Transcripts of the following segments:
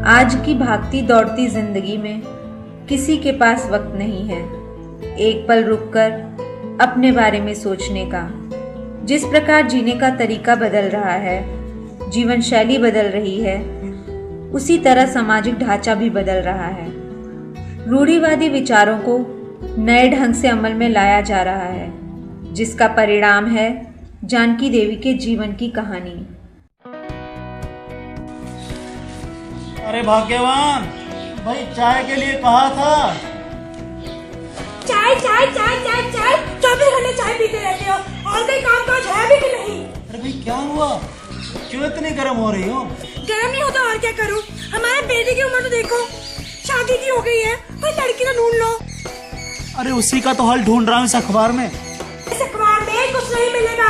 आज की भागती दौड़ती जिंदगी में किसी के पास वक्त नहीं है एक पल रुककर अपने बारे में सोचने का। जिस प्रकार जीने का तरीका बदल रहा है, जीवन शैली बदल रही है, उसी तरह सामाजिक ढांचा भी बदल रहा है। रूढ़िवादी विचारों को नए ढंग से अमल में लाया जा रहा है, जिसका परिणाम है जानकी देवी के जीवन की कहानी। अरे भाग्यवान भाई, चाय के लिए कहा था। चाय चाय चाय चाय चाय 24 घंटे चाय पीते रहते हो और कोई काम काज है भी कि नहीं? अरे भाई क्या हुआ, क्यों इतनी गर्म हो रही हो? गर्म नहीं होता और क्या करूं? हमारे बेटे की उम्र तो देखो, शादी की हो गई है, कोई लड़की तो ढूंढ लो। अरे उसी का तो हल ढूंढ रहा हूँ इस अखबार में। इस अखबार में कुछ नहीं मिलेगा।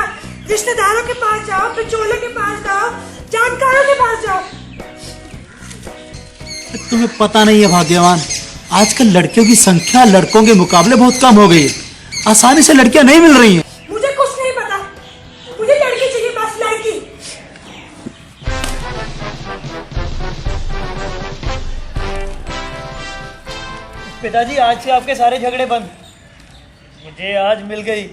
रिश्तेदारों के पास जाओ, बिचौलियों के पास जाओ, जानकारों के पास जाओ। तुम्हें पता नहीं है भाग्यवान, आजकल लड़कियों की संख्या लड़कों के मुकाबले बहुत कम हो गई है। आसानी से लड़कियां नहीं मिल रही हैं। मुझे कुछ नहीं पता, मुझे लड़की चाहिए, बस लड़की। पिताजी आज से आपके सारे झगड़े बंद। मुझे आज मिल गई।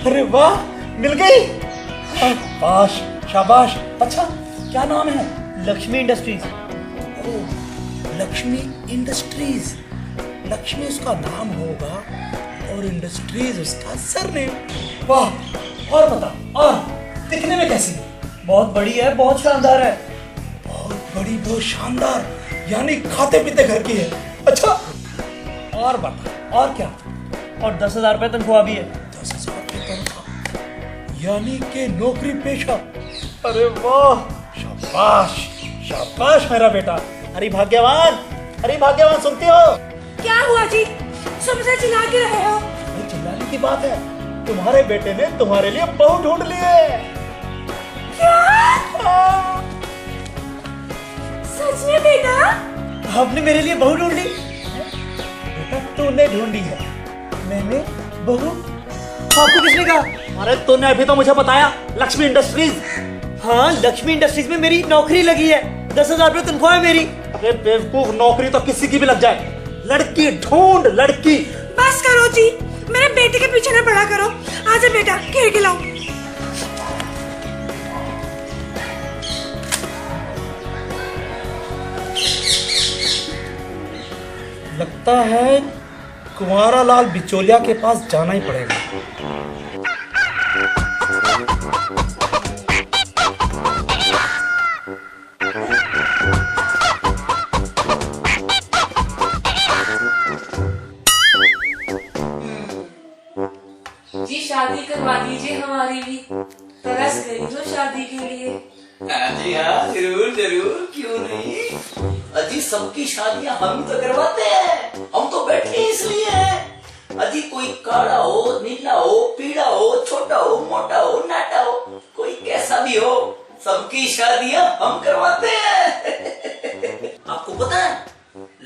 अरे वाह, मिल गई। शाबाश शाबाश। अच्छा क्या नाम है? लक्ष्मी इंडस्ट्रीज। लक्ष्मी इंडस्ट्रीज, लक्ष्मी उसका नाम होगा और इंडस्ट्रीज उसका सरनेम। वाह। और बता, और दिखने में कैसी? बहुत बड़ी है, बहुत शानदार है। बहुत बड़ी, बहुत शानदार, यानी खाते पीते घर की है। अच्छा और बता, और क्या? और 10,000 रुपए तनख्वाह भी है। 10,000 रुपए तनख्वाह, यानी कि नौकरी पेशा। अरे वाह, शाबाश शाबाश मेरा बेटा। अरे भाग्यवान, अरे भाग्यवान, सुनते हो? क्या हुआ जी, सुबह से चिल्ला के रहे हो? ये चिल्लाने की बात है, तुम्हारे बेटे ने तुम्हारे लिए बहू ढूंढ ली है। क्या? सच में बेटा? आपने मेरे लिए बहू ढूंढ ली? बेटा तूने ढूंढी है, मैंने बहू? आपको किसने कहा? अरे तूने अभी तो मुझे बताया, लक्ष्मी इंडस्ट्रीज। हाँ, लक्ष्मी इंडस्ट्रीज में मेरी नौकरी लगी है, 10,000 रुपए तनख्वाह है मेरी। अरे बेवकूफ, नौकरी तो किसी की भी लग जाए, लड़की ढूंढ, लड़की। बस करो जी, मेरे बेटे के पीछे न पड़ा करो। आजा बेटा, खेल के लाओ। लगता है कुंवारा लाल बिचौलिया के पास जाना ही पड़ेगा। जी शादी करवा दीजिए, हमारी भी तरस गई हो शादी के लिए। जी हाँ, जरूर जरूर, क्यों नहीं। अजी सबकी शादियां हम ही तो करवाते हैं, हम तो बैठे हैं इसलिए हैं। अजी कोई काला हो, नीला हो, पीला हो, छोटा हो, मोटा हो, नाटा हो, कोई कैसा भी हो, सबकी शादियां हम करवाते हैं। आपको पता है,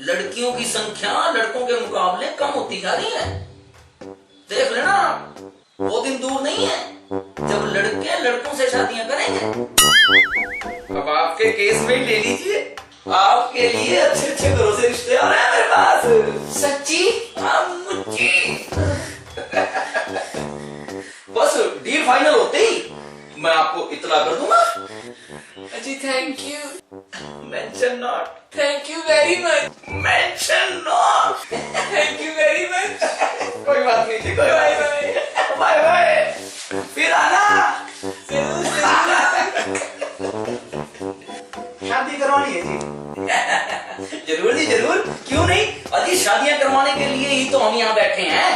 लड़कियों की संख्या लड़कों के मुकाबले कम होती जा रही है। देख लेना, वो दिन दूर नहीं है जब लड़के लड़कों से शादियां करेंगे। अब आपके केस में ही ले लीजिए, आपके लिए अच्छे अच्छे घरों से रिश्ते आ रहे हैं मेरे पास। सच्ची? हाँ मुझे बस डील फाइनल होते ही मैं आपको इतला कर दूंगा। जी thank you. Mention not. Thank you very much. Mention not. Thank you very much. कोई बात नहीं जी, कोई बात नहीं। बाय बाय, फिर आना। शादी करवानी है जी? जरूर जी जरूर, क्यों नहीं। अजी शादियां करवाने के लिए ही तो हम यहाँ बैठे हैं।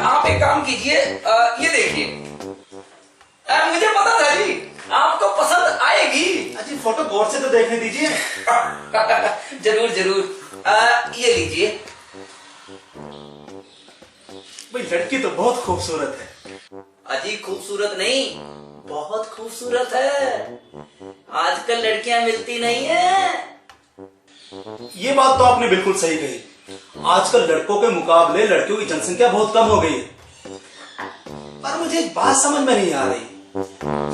आप एक काम कीजिए, ये देखिए, मुझे पता था जी आपको पसंद आएगी। अजी फोटो गौर से तो देखने दीजिए। जरूर जरूर, ये लीजिए। भाई लड़की तो बहुत खूबसूरत है। अजी खूबसूरत नहीं, बहुत खूबसूरत है। आजकल लड़कियां मिलती नहीं है। ये बात तो आपने बिल्कुल सही कही। आजकल लड़कों के मुकाबले लड़कियों की जनसंख्या बहुत कम हो गई है। पर मुझे एक बात समझ में नहीं आ रही,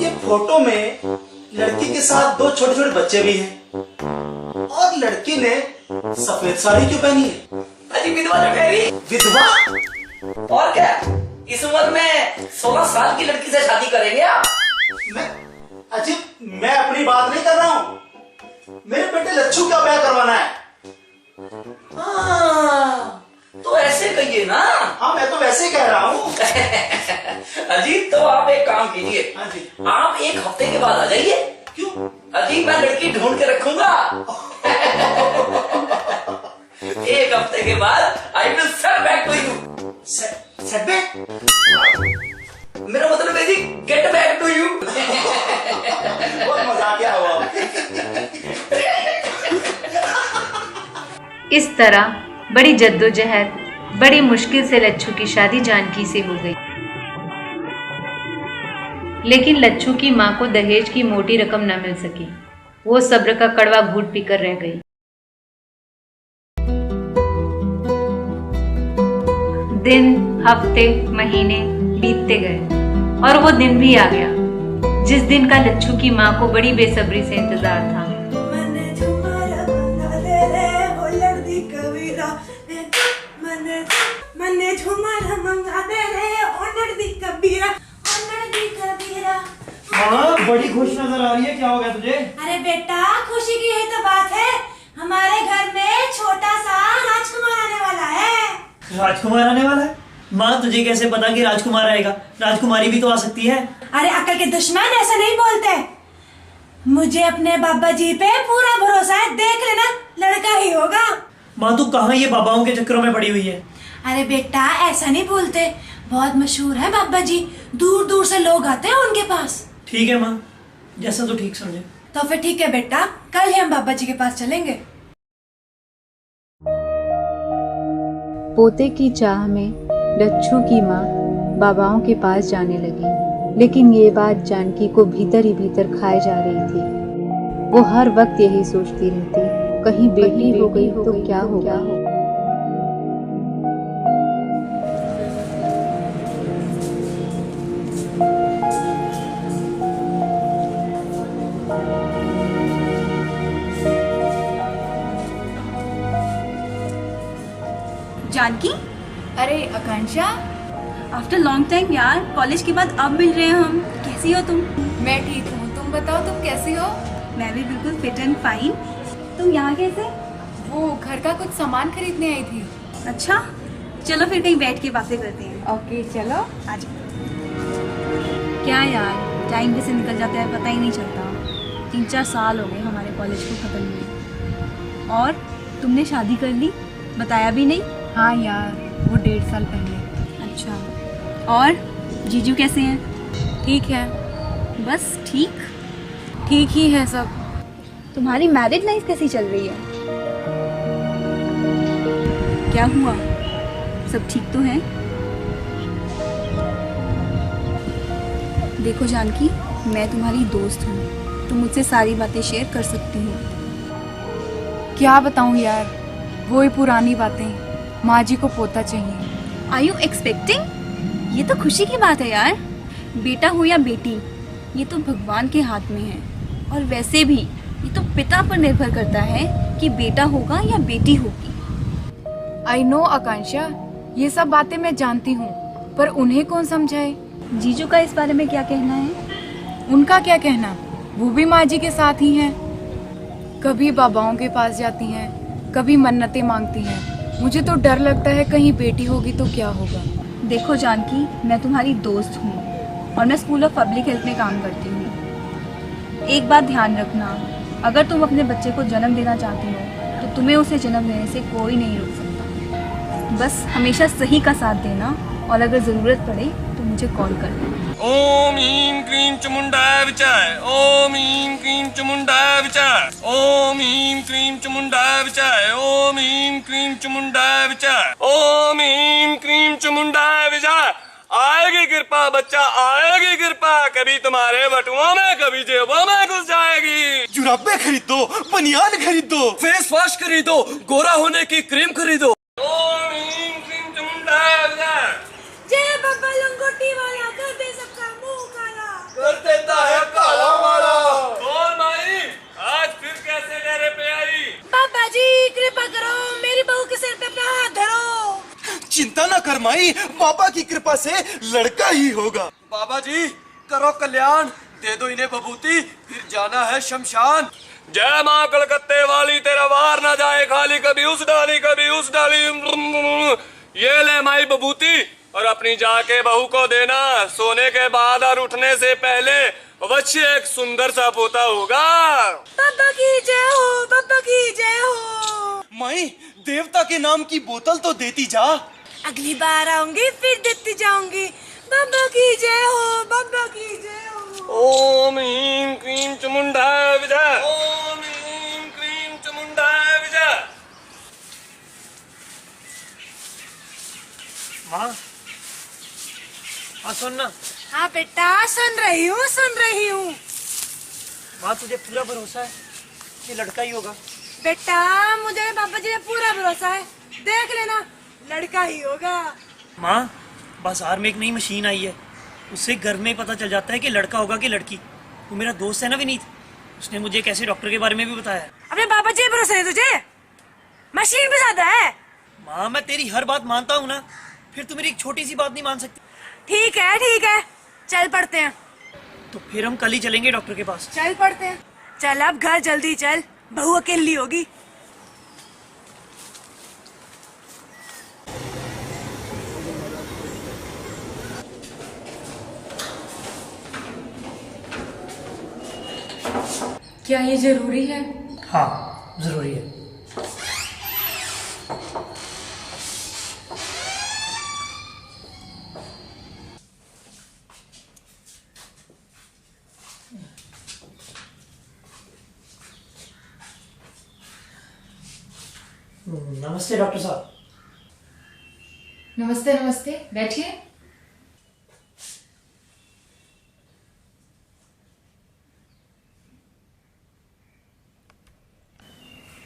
ये फोटो में लड़की के साथ 2 छोटे छोटे बच्चे भी हैं। और लड़की ने सफेद साड़ी क्यों पहनी है? अजी विधवा जो ठहरी। विधवा? और क्या, इस उम्र में 16 साल की लड़की से शादी करेंगे आप? मैं अपनी बात नहीं कर रहा हूँ। मेरे बेटे लच्छू का ब्याह करवाना है। हाँ, तो ऐसे कहिए ना। हाँ, मैं तो वैसे कह रहा हूँ। अजीत, तो आप एक काम कीजिए। हाँ जी। आप 1 हफ्ते के बाद आ जाइए। क्यों? अजीत, मैं लड़की ढूंढ के रखूंगा। 1 हफ्ते के बाद I will set back to you. Set back? मेरा मतलब है जी, गेट बैक टू यू। बहुत मजाकिया हुआ। इस तरह बड़ी जद्दोजहद, बड़ी मुश्किल से लच्छू की शादी जानकी से हो गई। लेकिन लच्छू की मां को दहेज की मोटी रकम न मिल सकी। वो सब्र का कड़वा घूंट पीकर रह गई। दिन, हफ्ते, महीने बीतते गए और वो दिन भी आ गया जिस दिन का लच्छू की मां को बड़ी बेसब्री से इंतजार था। हाँ, बड़ी खुश नजर आ रही है, क्या हो गया तुझे? अरे बेटा, खुशी की यही तो बात है। हमारे घर में छोटा सा राजकुमार आने वाला है। राजकुमार आने वाला है? माँ, तुझे कैसे पता कि राजकुमार आएगा? राजकुमारी भी तो आ सकती है। अरे अक्ल के दुश्मन, ऐसा नहीं बोलते। मुझे अपने बाबा जी पे पूरा भरोसा है, देख लेना, लड़का ही होगा। माँ, तू कहाँ ये बाबाओं के चक्करों में पड़ी हुई है? अरे बेटा, ऐसा नहीं बोलते, बहुत मशहूर है बाबा जी, दूर दूर से लोग आते हैं उनके पास। ठीक है माँ, जैसा तू ठीक समझे। तो फिर ठीक है बेटा, कल ही हम बाबा जी के पास चलेंगे। पोते की चाह में लच्छू की माँ बाबाओं के पास जाने लगी, लेकिन ये बात जानकी को भीतर ही भीतर खाए जा रही थी। वो हर वक्त यही सोचती रहती, कहीं बेटी हो गई तो क्या होगा। जानकी, अरे आकांक्षा, आफ्टर लॉन्ग टाइम यार, कॉलेज के बाद अब मिल रहे हैं हम। कैसी हो तुम? मैं ठीक हूँ, तुम बताओ तुम कैसी हो? मैं भी बिल्कुल फिट एंड फाइन। तुम यहाँ कैसे? वो घर का कुछ सामान खरीदने आई थी। अच्छा, चलो फिर कहीं बैठ के बातें करते हैं। ओके चलो। आज क्या यार, टाइम कैसे निकल जाता है पता ही नहीं चलता। 3-4 साल हो गए हमारे कॉलेज को खत्म हुए। और तुमने शादी कर ली, बताया भी नहीं। हाँ यार, वो 1.5 साल पहले। अच्छा, और जीजू कैसे हैं? ठीक है, बस ठीक ठीक ही है सब। तुम्हारी मैरिड लाइफ कैसी चल रही है? क्या हुआ, सब ठीक तो है? देखो जानकी, मैं तुम्हारी दोस्त हूँ, तुम मुझसे सारी बातें शेयर कर सकती हो। क्या बताऊँ यार, वही पुरानी बातें। माँ जी को पोता चाहिए। Are you expecting? ये तो खुशी की बात है यार। बेटा हो या बेटी, ये तो भगवान के हाथ में है। और वैसे भी ये तो पिता पर निर्भर करता है कि बेटा होगा या बेटी होगी। आई नो आकांक्षा, ये सब बातें मैं जानती हूँ, पर उन्हें कौन समझाए? जीजू का इस बारे में क्या कहना है? उनका क्या कहना, वो भी माँ जी के साथ ही हैं। कभी बाबाओं के पास जाती हैं, कभी मन्नतें मांगती हैं। मुझे तो डर लगता है कहीं बेटी होगी तो क्या होगा। देखो जानकी, मैं तुम्हारी दोस्त हूँ और मैं स्कूल ऑफ पब्लिक हेल्थ में काम करती हूँ। एक बात ध्यान रखना, अगर तुम अपने बच्चे को जन्म देना चाहती हो तो तुम्हें उसे जन्म देने से कोई नहीं रोक सकता। बस हमेशा सही का साथ देना, और अगर जरूरत पड़े तो मुझे कॉल कर देना। ओम ह्रीं क्लीं चामुंडाय विचाय, ओम ह्रीं क्लीं चामुंडाय विचाय, ओम ह्रीं क्लीं चामुंडाय विचाय, ओम ह्रीं क्लीं चामुंडाय विचाय, ओम ह्रीं क्लीं चामुंडाय विचाय। आएगी कृपा बच्चा, आएगी कृपा, कभी तुम्हारे बटुओं में कभी जेबों में घुस जाएगी। जुराबे खरीदो, बनियान खरीदो, फेस वॉश खरीदो, गोरा होने की क्रीम खरीदो। ओम ह्रीं क्लीं चामुंडाय विचाय। जय बाबा लंगोटी वाला, कर दे सबका मुंह काला। कर देता है काला वाला। माई बाबा की कृपा से लड़का ही होगा। बाबा जी करो कल्याण, दे दो इन्हें बबूती, फिर जाना है शमशान। जय माँ कलकत्ते वाली, तेरा वार ना जाए खाली, कभी उस डाली कभी उस डाली। ये ले माई बबूती, और अपनी जाके बहू को देना। सोने के बाद और उठने से पहले अवश्य एक सुंदर सा पोता होगा। बाबा की जय हो, बाबा की जय हो। माई देवता के नाम की बोतल तो देती जा। अगली बार आऊंगी फिर देती जाऊंगी। बाबा की जय हो, बाबा की जय हो। ओम ह्रीं क्रीं चामुंडाय विजय, ओम ह्रीं क्रीं चामुंडाय विजय। माँ सुन ना। हाँ बेटा सुन रही हूँ, सुन रही हूँ। माँ तुझे पूरा भरोसा है कि लड़का ही होगा? बेटा मुझे बाबा जी पे पूरा भरोसा है, देख लेना लड़का ही होगा। माँ बाजार में एक नई मशीन आई है, उससे घर में पता चल जाता है कि लड़का होगा कि लड़की। वो मेरा दोस्त है ना विनीत, उसने मुझे एक ऐसे डॉक्टर के बारे में भी बताया। अपने बाबा जी पे भरोसा है तुझे? मशीन भी ज्यादा है। माँ मैं तेरी हर बात मानता हूँ ना, फिर तू मेरी एक छोटी सी बात नहीं मान सकती? ठीक है चल पड़ते हैं। तो फिर हम कल ही चलेंगे डॉक्टर के पास। चल पड़ते हैं। चल अब घर जल्दी चल, बहू अकेली होगी। क्या ये जरूरी है? हाँ जरूरी है। नमस्ते डॉक्टर साहब। नमस्ते नमस्ते, बैठिए।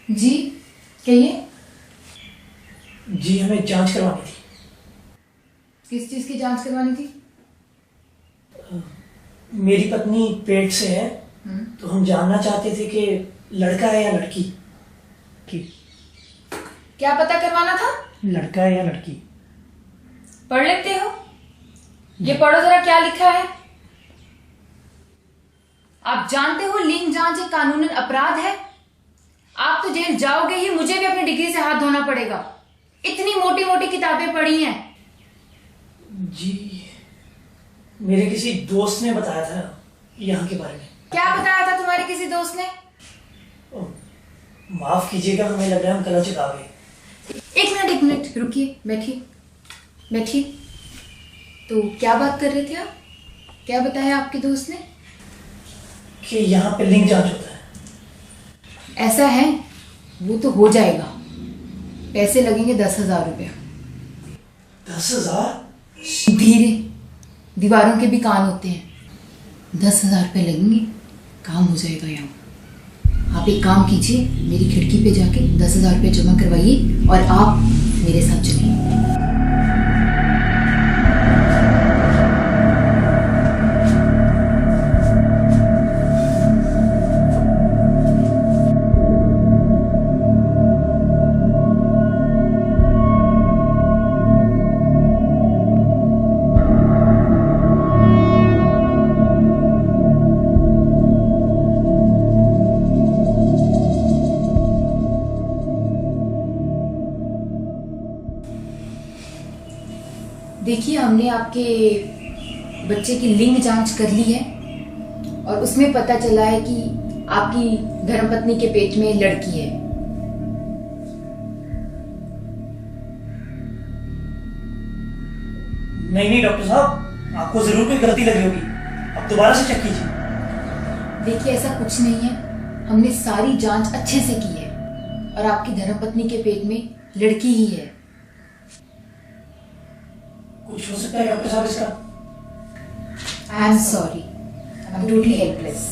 जी कहिए। जी हमें जांच करवानी थी। किस चीज की जांच करवानी थी? मेरी पत्नी पेट से है, तो हम जानना चाहते थे कि लड़का है या लड़की। क्या पता करवाना था? लड़का है या लड़की। पढ़ लेते हो? ये पढ़ो जरा क्या लिखा है। आप जानते हो लिंग जांच एक कानूनन अपराध है। आप तो जेल जाओगे ही, मुझे भी अपनी डिग्री से हाथ धोना पड़ेगा। इतनी मोटी मोटी किताबें पढ़ी हैं। जी मेरे किसी दोस्त ने बताया था यहाँ के बारे में। क्या बताया था तुम्हारे किसी दोस्त ने? माफ कीजिएगा, हमें लग रहा है हम गलत जगह गए। एक मिनट रुकिए, बैठिए। तो क्या बात कर रहे थे आप? क्या बताया आपके दोस्त ने? कि यहाँ पे लिंग जांच होता है। ऐसा है, वो तो हो जाएगा। पैसे लगेंगे 10,000 रुपया। 10,000? धीरे, दीवारों के भी कान होते हैं। 10,000 रुपये लगेंगे, काम हो जाएगा यहाँ। आप एक काम कीजिए, मेरी खिड़की पे जाके 10,000 रुपये जमा करवाइए और आप मेरे साथ चलिए। देखिए हमने आपके बच्चे की लिंग जांच कर ली है और उसमें पता चला है कि आपकी धर्मपत्नी के पेट में लड़की है। नहीं डॉक्टर साहब, आपको जरूर कोई गलती लगी होगी, अब दोबारा से चेक कीजिए। देखिए ऐसा कुछ नहीं है, हमने सारी जांच अच्छे से की है और आपकी धर्मपत्नी के पेट में लड़की ही है। कुछ हो सकता है डॉक्टर साहब इसका? I am sorry, I am totally helpless.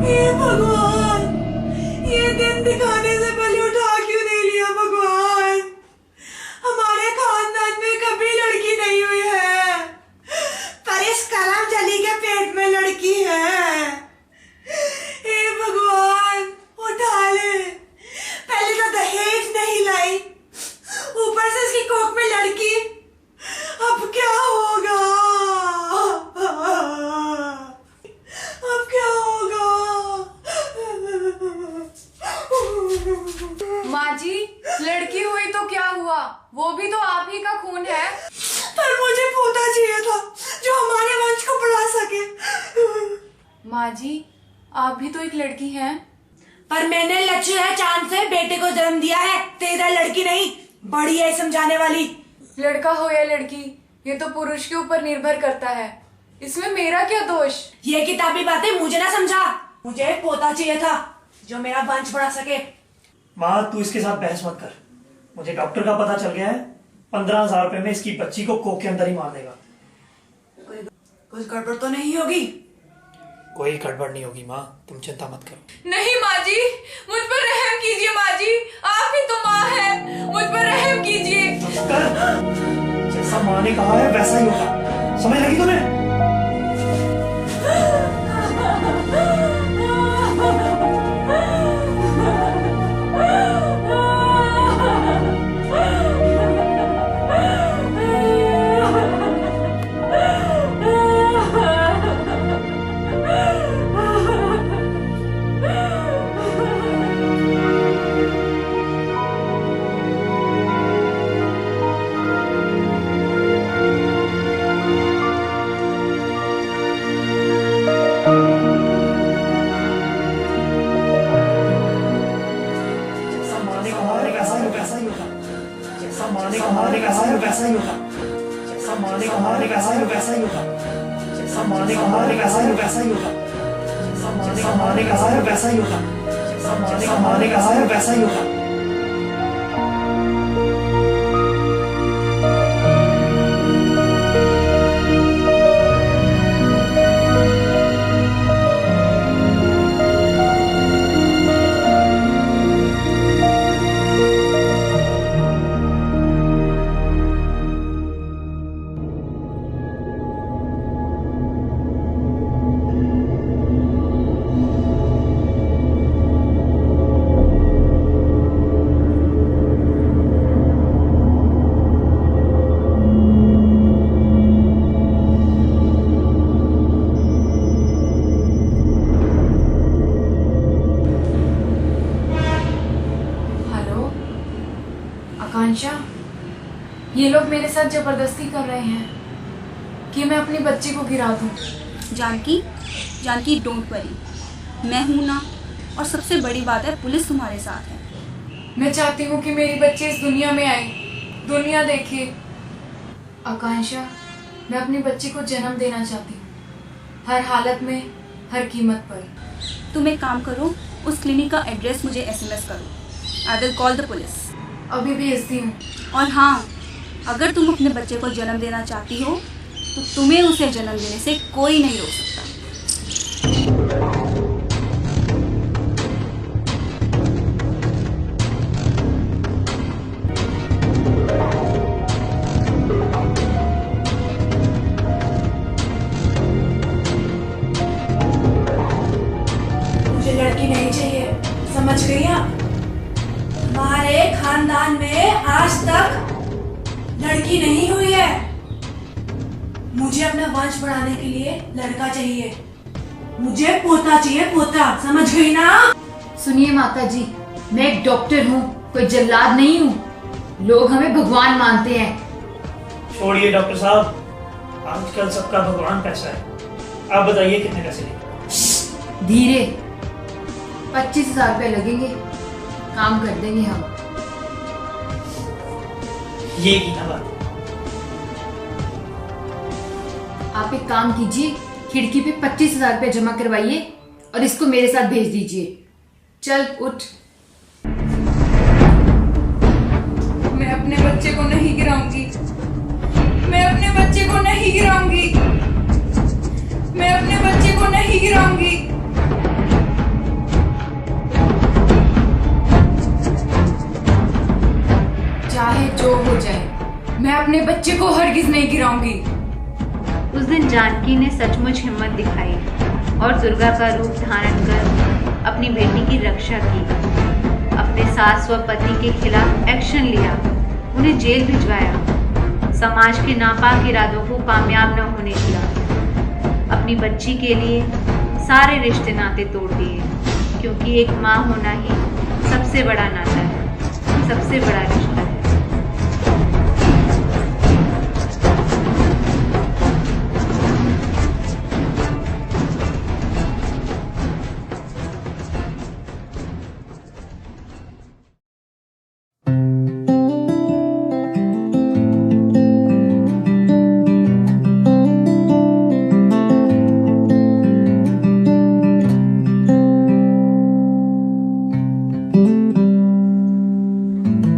हे भगवान, ये दिन दिखाने से पहले उठा क्यों नहीं लिया भगवान? हमारे खानदान में कभी लड़की नहीं हुई है, पर इस माँ जी, लड़की हुई तो क्या हुआ, वो भी तो आप ही का खून है। पर मुझे पोता चाहिए था जो हमारे वंश को बढ़ा सके। माँ जी, आप भी तो एक लड़की हैं। पर मैंने लक्ष्य है चांद से बेटे को जन्म दिया है, तेरा लड़की नहीं, बड़ी है समझाने वाली। लड़का हो या लड़की, ये तो पुरुष के ऊपर निर्भर करता है, इसमें मेरा क्या दोष। ये किताबी बातें मुझे ना समझा, मुझे एक पोता चाहिए था जो मेरा वंश बढ़ा सके। माँ तू इसके साथ बहस मत कर, मुझे डॉक्टर का पता चल गया है, 15,000 रुपए में इसकी बच्ची को कोख के अंदर ही मार देगा। कुछ गड़बड़ तो नहीं होगी? कोई गड़बड़ नहीं होगी माँ, तुम चिंता मत करो। नहीं माँ जी, मुझ पर रहम कीजिए माँ जी, आप ही तो माँ है, मुझ पर रहम कीजिए। जैसा माँ ने कहा है वैसा ही होगा, समझ लगी तुम्हें? ये लोग मेरे साथ जबरदस्ती कर रहे हैं कि मैं अपनी बच्ची को गिरा दूं। जानकी, जानकी डोंट वरी, मैं हूं ना, और सबसे बड़ी बात है पुलिस तुम्हारे साथ है। मैं चाहती हूँ कि मेरी बच्ची इस दुनिया में आए, दुनिया देखे। आकांक्षा, मैं अपनी बच्ची को जन्म देना चाहती हूँ, हर हालत में, हर कीमत पर। तुम एक काम करो, उस क्लिनिक का एड्रेस मुझे SMS करो, I will call the police. अभी भेजती हूँ। और हाँ, अगर तुम अपने बच्चे को जन्म देना चाहती हो तो तुम्हें उसे जन्म देने से कोई नहीं रोक सकता। मुझे लड़की नहीं चाहिए, समझ गई आप? हमारे खानदान में आज तक लड़की नहीं हुई है। मुझे अपना वंश बढ़ाने के लिए लड़का चाहिए, मुझे पोता चाहिए, पोता, समझ गई ना? सुनिए माता जी, मैं एक डॉक्टर हूँ, कोई जल्लाद नहीं हूँ। लोग हमें भगवान मानते हैं। छोड़िए डॉक्टर साहब, आजकल सबका भगवान पैसा है। आप बताइए कितने पैसे लेंगे? धीरे, 25,000 रुपए लगेंगे, काम कर देंगे हम। ये की ना बात। आप एक काम कीजिए, खिड़की पे 25,000 रुपए जमा करवाइए और इसको मेरे साथ भेज दीजिए। चल उठ। मैं अपने बच्चे को नहीं गिराऊंगी, मैं अपने बच्चे को नहीं गिराऊंगी, मैं अपने बच्चे को नहीं गिराऊंगी। चाहे जो हो जाए, मैं अपने बच्चे को हरगिज नहीं गिराऊंगी। उस दिन जानकी ने सचमुच हिम्मत दिखाई और दुर्गा का रूप धारण कर अपनी बेटी की रक्षा की, अपने सास व पति के खिलाफ एक्शन लिया, उन्हें जेल भिजवाया, समाज के नापाक इरादों को कामयाब न होने दिया, अपनी बच्ची के लिए सारे रिश्ते नाते तोड़ दिए, क्योंकि एक माँ होना ही सबसे बड़ा नाता है। सबसे बड़ा रिश्ता है।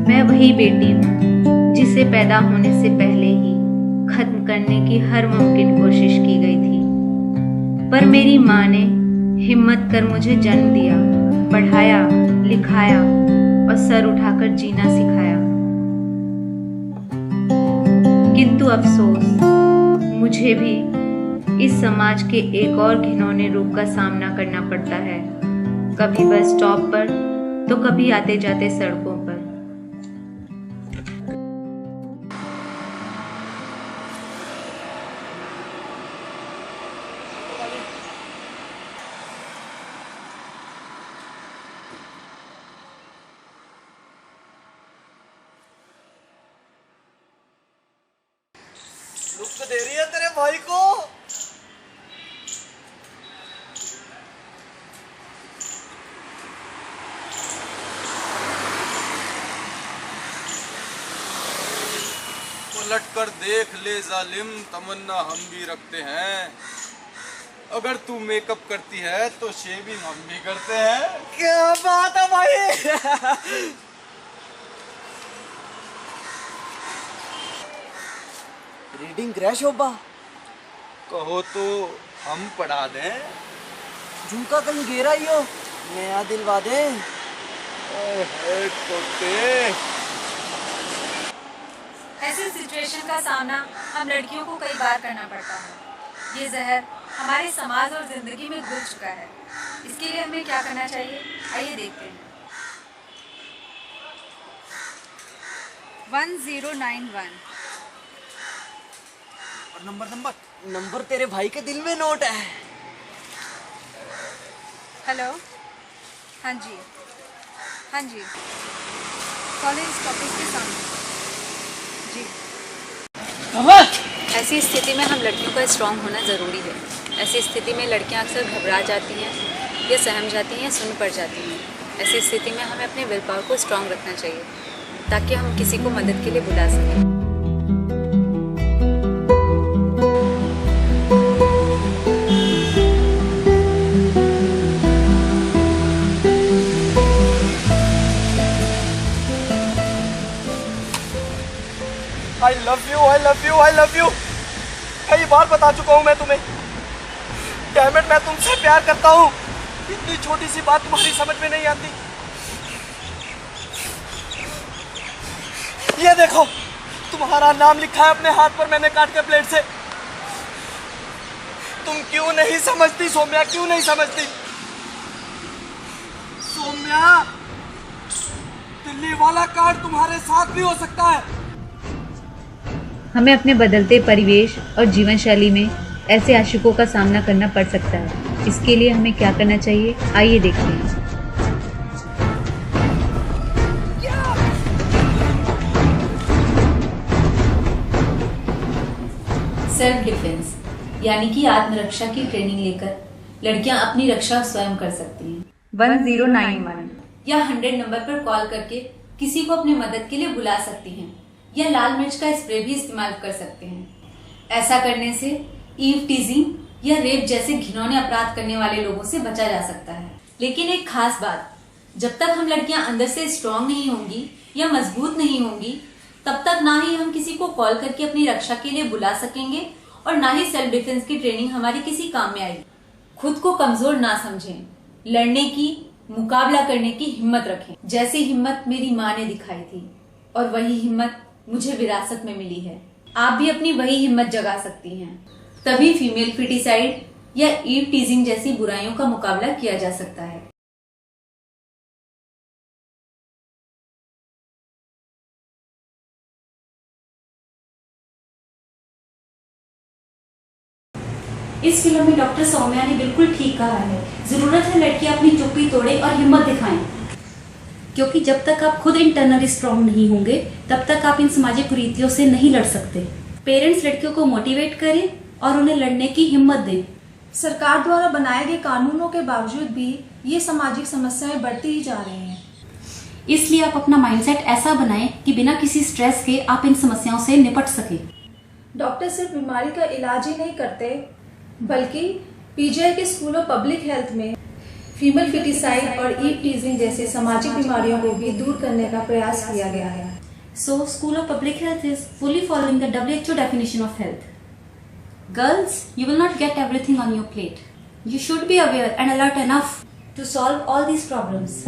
मैं वही बेटी हूँ जिसे पैदा होने से पहले ही खत्म करने की हर मुमकिन कोशिश की गई थी, पर मेरी माँ ने हिम्मत कर मुझे जन्म दिया, पढ़ाया, लिखाया और सर उठाकर जीना सिखाया। किंतु अफसोस, मुझे भी इस समाज के एक और घिनौने रूप का सामना करना पड़ता है, कभी बस स्टॉप पर तो कभी आते जाते सड़कों पर। लुक दे रही है तेरे भाई को। उलट कर देख ले जालिम, तमन्ना हम भी रखते हैं। अगर तू मेकअप करती है तो शेविंग हम भी करते हैं। क्या बात है भाई। रीडिंग क्रैश होगा। कहो तो हम पढ़ा दें। झुमका कहीं गिरा ही हो, नया दिलवा दे। टोटे। ऐसी सिचुएशन का सामना हम लड़कियों को कई बार करना पड़ता है। ये जहर हमारे समाज और जिंदगी में घुल चुका है। इसके लिए हमें क्या करना चाहिए, आइए देखते हैं। 1091। और नंबर तेरे भाई के दिल में नोट है। हेलो, हाँ जी, हाँ जी, कॉलेज स्टॉपेज के सामने जी। ऐसी स्थिति में हम लड़कियों का स्ट्रांग होना ज़रूरी है। ऐसी स्थिति में लड़कियां अक्सर घबरा जाती हैं या सहम जाती हैं या सुन पड़ जाती हैं। ऐसी स्थिति में हमें अपने विल पावर को स्ट्रांग रखना चाहिए ताकि हम किसी को मदद के लिए बुला सकें। I love you, I love you, I love you। कई बार बता चुका हूँ मैं तुम्हें। Damn it, मैं तुमसे प्यार करता हूँ। इतनी छोटी सी बात तुम्हारी समझ में नहीं आती। ये देखो, तुम्हारा नाम लिखा है अपने हाथ पर मैंने काट के प्लेट से। तुम क्यों नहीं समझती सौम्या, क्यों नहीं समझती? सौम्या, दिल्ली वाला कार्ड तुम्हारे साथ भी हो सकता है। हमें अपने बदलते परिवेश और जीवन शैली में ऐसे आशिकों का सामना करना पड़ सकता है। इसके लिए हमें क्या करना चाहिए, आइए देखते हैं। सेल्फ डिफेंस यानी कि आत्मरक्षा की ट्रेनिंग लेकर लड़कियां अपनी रक्षा स्वयं कर सकती हैं। 1091 या 100 नंबर पर कॉल करके किसी को अपनी मदद के लिए बुला सकती हैं या लाल मिर्च का स्प्रे भी इस्तेमाल कर सकते हैं। ऐसा करने से ईव टीजिंग या रेप जैसे घिनौने अपराध करने वाले लोगों से बचा जा सकता है। लेकिन एक खास बात, जब तक हम लड़कियां अंदर से स्ट्रांग नहीं होंगी या मजबूत नहीं होंगी, तब तक ना ही हम किसी को कॉल करके अपनी रक्षा के लिए बुला सकेंगे और ना ही सेल्फ डिफेंस की ट्रेनिंग हमारी किसी काम में आएगी। खुद को कमजोर ना समझें, लड़ने की, मुकाबला करने की हिम्मत रखें, जैसी हिम्मत मेरी माँ ने दिखाई थी और वही हिम्मत मुझे विरासत में मिली है। आप भी अपनी वही हिम्मत जगा सकती हैं, तभी फीमेल क्रिटिसाइड या ईव टीजिंग जैसी बुराइयों का मुकाबला किया जा सकता है। इस फिल्म में डॉक्टर सौम्या ने बिल्कुल ठीक कहा है। जरूरत है लड़कियां अपनी चुप्पी तोड़े और हिम्मत दिखाएं। क्योंकि जब तक आप खुद इंटरनली स्ट्रांग नहीं होंगे तब तक आप इन सामाजिक कुरीतियों से नहीं लड़ सकते। पेरेंट्स लड़कियों को मोटिवेट करें और उन्हें लड़ने की हिम्मत दें। सरकार द्वारा बनाए गए कानूनों के बावजूद भी ये सामाजिक समस्याएं बढ़ती ही जा रही हैं। इसलिए आप अपना माइंडसेट ऐसा बनाएं कि बिना किसी स्ट्रेस के आप इन समस्याओं से निपट सके। डॉक्टर सिर्फ बीमारी का इलाज ही नहीं करते, बल्कि पीजीआई के स्कूल ऑफ पब्लिक हेल्थ में फीमेल फिटिसाइड और ईव टीजिंग जैसी सामाजिक बीमारियों को भी दूर करने का प्रयास किया गया है। So, School of Public Health is fully following the WHO definition of health. Girls, you will not get everything on your plate. You should be aware and alert enough to solve all these problems.